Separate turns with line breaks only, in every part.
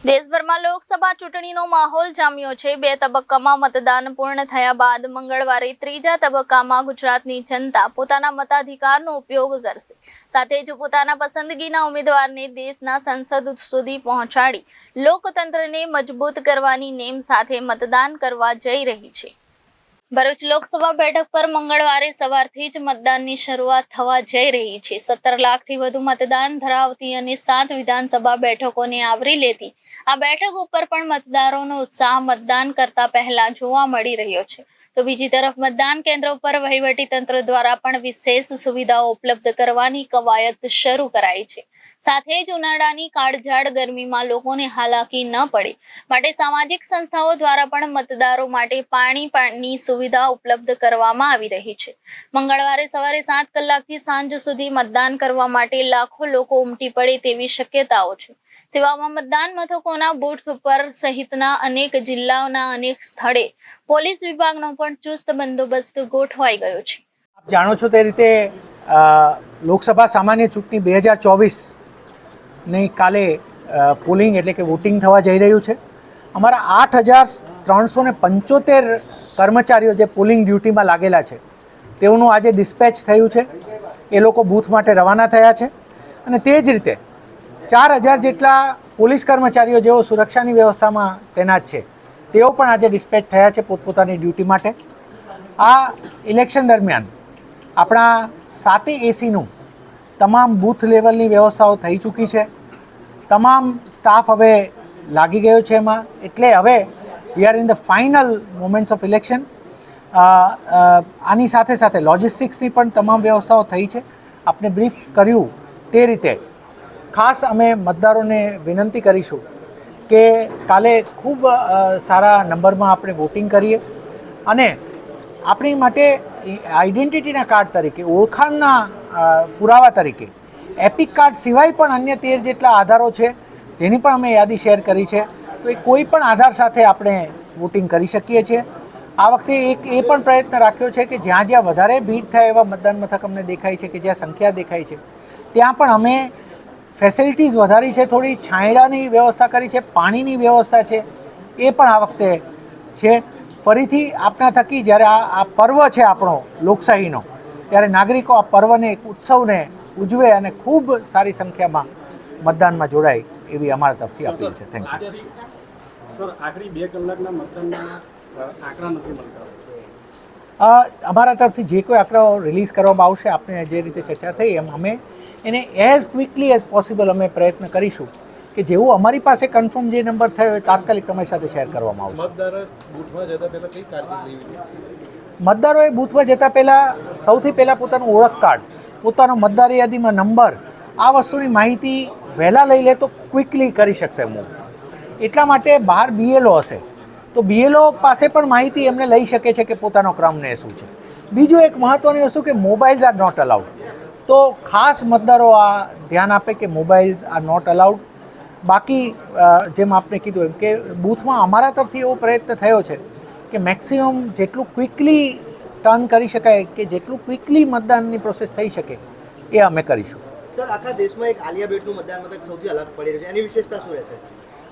દેશભરમાં લોકસભા ચૂંટણીનો માહોલ જામ્યો છે। 2 તબક્કામાં મતદાન પૂર્ણ થયા બાદ મંગળવારે ત્રીજા તબક્કામાં ગુજરાતની જનતા પોતાના મતાધિકારનો ઉપયોગ કરશે। સાથે જ પોતાના પસંદગીના ઉમેદવારને દેશના સંસદ સુધી પહોંચાડી લોકતંત્રને મજબૂત કરવાની નેમ સાથે મતદાન કરવા જઈ રહી છે। ભરૂચ લોકસભા બેઠક પર મંગળવારે સવારથી જ મતદાનની શરૂઆત થવા જઈ રહી છે। 17 લાખથી વધુ મતદાન ધરાવતી અને 7 વિધાનસભા બેઠકોને આવરી લેતી આ બેઠક ઉપર પણ મતદારોનો ઉત્સાહ મતદાન કરતા પહેલા જોવા મળી રહ્યો છે। તો બીજી તરફ મતદાન કેન્દ્ર ઉપર વહીવટીતંત્ર દ્વારા પણ વિશેષ સુવિધાઓ ઉપલબ્ધ કરવાની કવાયત શરૂ કરાઈ છે। સાથે જ ઉનાળાની કાળઝાળ ગરમીમાં લોકોને હાલાકી ન પડે માટે સામાજિક સંસ્થાઓ દ્વારા પણ મતદારો માટે પાણીની સુવિધા ઉપલબ્ધ કરવામાં આવી રહી છે। મંગળવારે સવારે 7 કલાકથી સાંજ સુધી મતદાન કરવા માટે લાખો લોકો ઉમટી પડે તેવી શક્યતાઓ છે। તેવામાં મતદાન મથકોના બૂથ ઉપર સહિતના અનેક જિલ્લાઓના અનેક સ્થળે પોલીસ વિભાગનો પણ ચુસ્ત બંદોબસ્ત ગોઠવાઈ ગયો છે।
આપ જાણો છો તે રીતે લોકસભા સામાન્ય ચૂંટણી 2024 ની કાલે પોલિંગ એટલે કે વોટિંગ થવા જઈ રહ્યું છે। અમારા 8,375 કર્મચારીઓ જે પોલિંગ ડ્યુટીમાં લાગેલા છે તેઓનું આજે ડિસ્પેચ થયું છે। એ લોકો બૂથ માટે રવાના થયા છે અને તે જ રીતે 4,000 જેટલા પોલીસ કર્મચારીઓ જેઓ સુરક્ષાની વ્યવસ્થામાં તૈનાત છે તેઓ પણ આજે ડિસ્પેચ થયા છે પોતપોતાની ડ્યુટી માટે। આ ઇલેક્શન દરમિયાન આપણા 7 એસીનું તમામ બૂથ લેવલની વ્યવસ્થાઓ થઈ ચૂકી છે। તમામ સ્ટાફ હવે લાગી ગયો છે એમાં, એટલે હવે we are in the final moments of election. આની સાથે સાથે લોજિસ્ટિક્સની પણ તમામ વ્યવસ્થાઓ થઈ છે। આપણે બ્રીફ કર્યું તે રીતે ખાસ અમે મતદારોને વિનંતી કરીશું કે કાલે ખૂબ સારા નંબરમાં આપણે વોટિંગ કરીએ અને આપણી માટે આઈડેન્ટિટીના કાર્ડ તરીકે, ઓળખાણના પુરાવા તરીકે એપિક કાર્ડ સિવાય પણ અન્ય 13 જેટલા આધારો છે જેની પણ અમે યાદી શેર કરી છે। તો એ કોઈ પણ આધાર સાથે આપણે વોટિંગ કરી શકીએ છીએ। આ વખતે એ પણ પ્રયત્ન રાખ્યો છે કે જ્યાં જ્યાં વધારે ભીડ થાય એવા મતદાન મથક અમને દેખાય છે કે જ્યાં સંખ્યા દેખાય છે ત્યાં પણ અમે ફેસિલિટીઝ વધારી છે। થોડી છાંયડાની વ્યવસ્થા કરી છે, પાણીની વ્યવસ્થા છે એ પણ આ વખતે છે। ફરીથી આપના થકી જ્યારે આ પર્વ છે આપણો લોકશાહીનો, ત્યારે નાગરિકો આ પર્વને, એક ઉત્સવને ઉજવે અને ખૂબ સારી સંખ્યામાં મતદાનમાં જોડાય એવી અમારા તરફથી અપીલ છે। Thank you
sir. આખરી 2 કલાકના મતદાનના આંકડા નથી મળતા।
અમારા તરફથી જે કોઈ આંકડાઓ રિલીઝ કરવામાં આવશે, આપણે જે રીતે ચર્ચા થઈ એમ અમે એને એઝ ક્વિકલી એઝ પોસિબલ અમે પ્રયત્ન કરીશું કે જેવું અમારી પાસે કન્ફર્મ જે નંબર થયો એ તાત્કાલિક તમારી સાથે શેર કરવામાં આવશે। મતદારોએ બૂથમાં જતા પહેલાં સૌથી પહેલાં પોતાનું ઓળખ કાર્ડ, પોતાનો મતદાર યાદીમાં નંબર, આ વસ્તુની માહિતી વહેલા લઈ લે તો ક્વિકલી કરી શકશે મૂવ। એટલા માટે બહાર BLO હશે તો BLO પાસે પણ માહિતી એમને લઈ શકે છે કે પોતાનો ક્રમને શું છે। બીજું એક મહત્ત્વની વસ્તુ કે મોબાઈલ્સ આર નોટ અલાઉડ, તો ખાસ મતદારો આ ધ્યાન આપે કે મોબાઈલ્સ આર નોટ અલાઉડ। બાકી જેમ આપણે કીધું એમ કે બૂથમાં અમારા તરફથી એવો પ્રયત્ન થયો છે કે મેક્સિમમ જેટલું ક્વિકલી ટર્ન કરી શકાય, કે જેટલું ક્વિકલી મતદાનની પ્રોસેસ થઈ શકે એ અમે કરીશું।
સર, આખા દેશમાં એક આલિયા બેટનું મતદાન મથક સૌથી અલગ પડી રહ્યું છે, એની વિશેષતા શું રહેશે?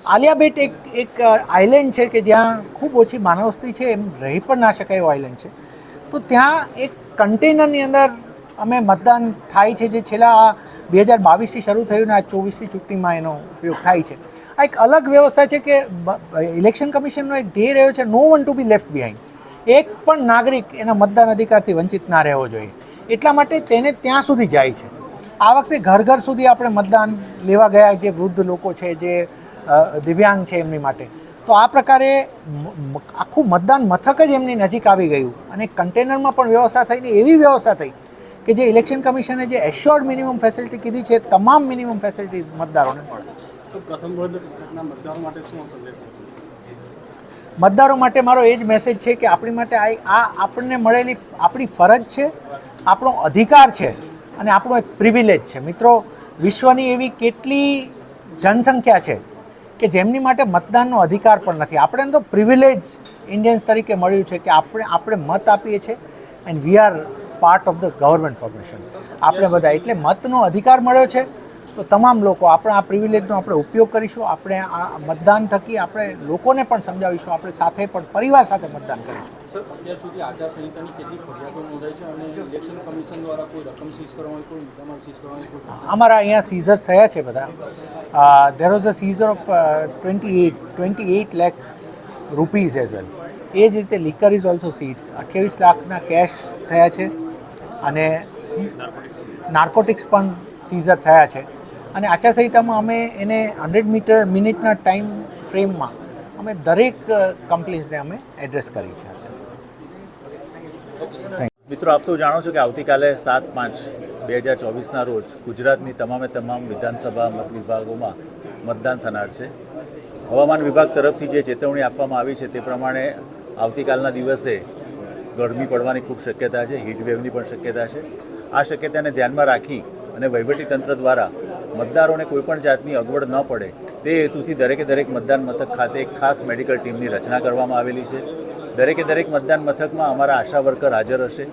આલિયા બેટ એક આઇલેન્ડ છે કે જ્યાં ખૂબ ઓછી માનવ વસ્તી છે, એમ રહી પણ ના શકાય એવો આઇલેન્ડ છે। તો ત્યાં એક કન્ટેનરની અંદર અમે મતદાન થાય છે જે છેલ્લા 2022થી શરૂ થયું ને આ 24ની ચૂંટણીમાં એનો ઉપયોગ થાય છે। આ એક અલગ વ્યવસ્થા છે કે ઇલેક્શન કમિશનનો એક ધ્યેય રહ્યો છે no one to be left behind, એક પણ નાગરિક એના મતદાન અધિકારથી વંચિત ના રહેવો જોઈએ, એટલા માટે તેને ત્યાં સુધી જાય છે। આ વખતે ઘર ઘર સુધી આપણે મતદાન લેવા ગયા, જે વૃદ્ધ લોકો છે, જે દિવ્યાંગ છે એમની માટે। તો આ પ્રકારે આખું મતદાન મથક જ એમની નજીક આવી ગયું અને કન્ટેનરમાં પણ વ્યવસ્થા થઈને એવી વ્યવસ્થા થઈ કે જે ઇલેક્શન કમિશને જે એશ્યોર્ડ મિનિમમ ફેસિલિટી કીધી છે તમામ મિનિમમ ફેસિલિટીઝ મતદારોને મળે। મતદારો માટે મારો એ જ મેસેજ છે કે આપણી માટે આ આપણને મળેલી આપણી ફરજ છે, આપણો અધિકાર છે અને આપણો એક પ્રિવિલેજ છે। મિત્રો, વિશ્વની એવી કેટલી જનસંખ્યા છે કે જેમની માટે મતદાનનો અધિકાર પણ નથી। આપણે તો પ્રિવિલેજ ઇન્ડિયન્સ તરીકે મળ્યું છે કે આપણે મત આપીએ છીએ and we are part of the government corporation, આપણે બધા, એટલે મતનો અધિકાર મળ્યો છે। તો તમામ લોકો આપણે આ પ્રિવિલેજનો આપણે ઉપયોગ કરીશું. આપણે આ મતદાન થકી આપણે લોકોને પણ સમજાવીશું, આપણે સાથે પણ પરિવાર સાથે મતદાન કરીશું.
સર, અત્યાર સુધી આચારસંહિતાની કેટલી ફરિયાદો નોંધાઈ છે અને ઇલેક્શન કમિશન દ્વારા કોઈ રકમ સીઝ કરવાની, કોઈ મુદ્દામાલ સીઝ કરવાની કોઈ
અમારા અહીંયા સીઝર્સ થયા છે બધા. There was a seizure of 28 lakh rupees as well. એ જ રીતે લિકર ઇઝ ઓલ્સો સીઝ. 28 લાખના કેશ થયા છે અને નાર્કોટિક્સ પણ સીઝર થયા છે. અને આચારસંહિતામાં અમે એને 100 મિનિટના ટાઈમ ફ્રેમમાં અમે દરેક કમ્પ્લેન્ટ્સને અમે એડ્રેસ કરી છે.
મિત્રો, આપ સૌ જાણો છો કે આવતીકાલે 7/5/2024ના રોજ ગુજરાતની તમામ વિધાનસભા મત વિભાગોમાં મતદાન થનાર છે. હવામાન વિભાગ તરફથી જે ચેતવણી આપવામાં આવી છે તે પ્રમાણે આવતીકાલના દિવસે ગરમી પડવાની ખૂબ શક્યતા છે, હીટવેવની પણ શક્યતા છે. આ શક્યતાને ધ્યાનમાં રાખી અને વહીવટીતંત્ર દ્વારા મતદારોને કોઈપણ જાતની અગવડ ન પડે તે હેતુથી દરેક મતદાન મથક ખાતે એક ખાસ મેડિકલ ટીમની રચના કરવામાં આવેલી છે. દરેક મતદાન મથકમાં અમારા આશા વર્કર હાજર હશે.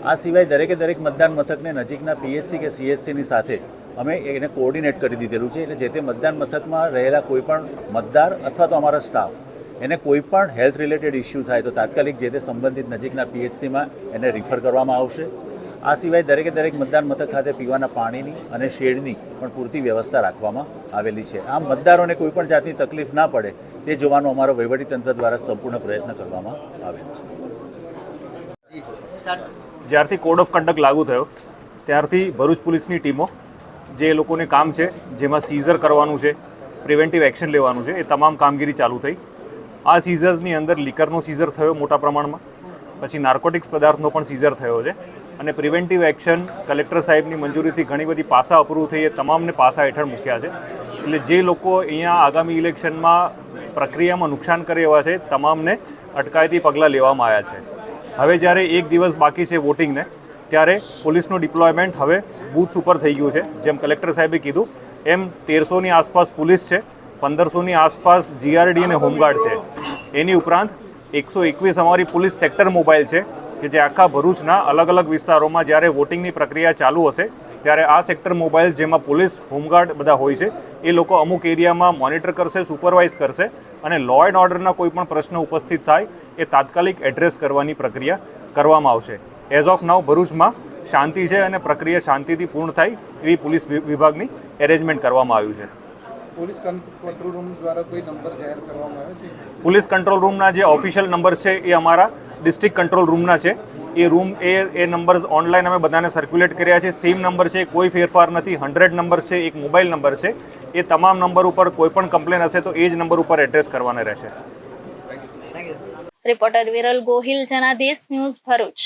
આ સિવાય દરેક મતદાન મથકને નજીકના પીએચસી કે સીએચસીની સાથે અમે એને કોઓર્ડિનેટ કરી દીધેલું છે. એટલે જે તે મતદાન મથકમાં રહેલા કોઈપણ મતદાર અથવા તો અમારા સ્ટાફ એને કોઈપણ હેલ્થ રિલેટેડ ઇસ્યુ થાય તો તાત્કાલિક જે તે સંબંધિત નજીકના પીએચસીમાં એને રિફર કરવામાં આવશે. આ સિવાય દરેક મતદાન મથક ખાતે પીવાના પાણીની અને શેડની પણ પૂરતી વ્યવસ્થા રાખવામાં આવેલી છે. આમ મતદારોને કોઈપણ જાતની તકલીફ ના પડે તે જોવાનો અમારો વહીવટીતંત્ર દ્વારા સંપૂર્ણ પ્રયત્ન કરવામાં આવેલ છે.
જ્યારથી કોડ ઓફ કન્ડક્ટ લાગુ થયો ત્યારથી ભરૂચ પોલીસની ટીમો જે લોકોને કામ છે, જેમાં સીઝર કરવાનું છે, પ્રિવેન્ટિવ એક્શન લેવાનું છે, એ તમામ કામગીરી ચાલુ થઈ. આ સીઝર્સની અંદર લિકરનો સીઝર થયો મોટા પ્રમાણમાં, પછી નાર્કોટિક્સ પદાર્થનો પણ સીઝર થયો છે અને પ્રિવેન્ટિવ એક્શન કલેક્ટર સાહેબની મંજૂરીથી ઘણી બધી પાસા અપ્રૂવ થઈ, એ તમામને પાસા હેઠળ મૂક્યા છે. એટલે જે લોકો અહીંયા આગામી ઇલેક્શનમાં પ્રક્રિયામાં નુકસાન કરે એવા છે તમામને અટકાયતી પગલાં લેવામાં આવ્યા છે. હવે જ્યારે એક દિવસ બાકી છે વોટિંગને, ત્યારે પોલીસનું ડિપ્લોયમેન્ટ હવે બૂથ્સ ઉપર થઈ ગયું છે. જેમ કલેક્ટર સાહેબે કીધું એમ 1300ની આસપાસ પોલીસ છે, 1500ની આસપાસ જીઆરડી અને હોમગાર્ડ છે. એની ઉપરાંત 121 અમારી પોલીસ સેક્ટર મોબાઈલ છે કે જે આખા ભરૂચના અલગ વિસ્તારોમાં જ્યારે વોટિંગની પ્રક્રિયા ચાલુ હશે ત્યારે આ સેક્ટર મોબાઈલ, જેમાં પોલીસ હોમગાર્ડ બધા હોય છે, એ લોકો અમુક એરિયામાં મોનિટર કરશે, સુપરવાઇઝ કરશે અને લો એન્ડ ઓર્ડરના કોઈ પણ પ્રશ્ન ઉપસ્થિત થાય એ તાત્કાલિક એડ્રેસ કરવાની પ્રક્રિયા કરવામાં આવશે. એઝ ઓફ નાઉ ભરૂચમાં શાંતિ છે અને પ્રક્રિયા શાંતિથી પૂર્ણ થાય એવી પોલીસ વિભાગની એરેન્જમેન્ટ કરવામાં આવ્યું છે.
પોલીસ કંટ્રોલ રૂમ દ્વારા કોઈ નંબર જાહેર કરવામાં આવે છે?
પોલીસ કંટ્રોલ રૂમના જે ઓફિશિયલ નંબર છે એ અમારા ડિસ્ટ્રિક્ટ કંટ્રોલ રૂમના છે. એ નંબર્સ ઓનલાઈન અમે બધાને સર્ક્યુલેટ કર્યા છે. સેમ નંબર છે, કોઈ ફેરફાર નથી. 100 નંબર છે, એક મોબાઈલ નંબર છે. એ તમામ નંબર ઉપર કોઈ પણ કમ્પ્લેન હશે તો એ જ નંબર ઉપર એડ્રેસ કરવાના રહેશે.
Reporter Viral Gohil, Janadesh news, Bharuch.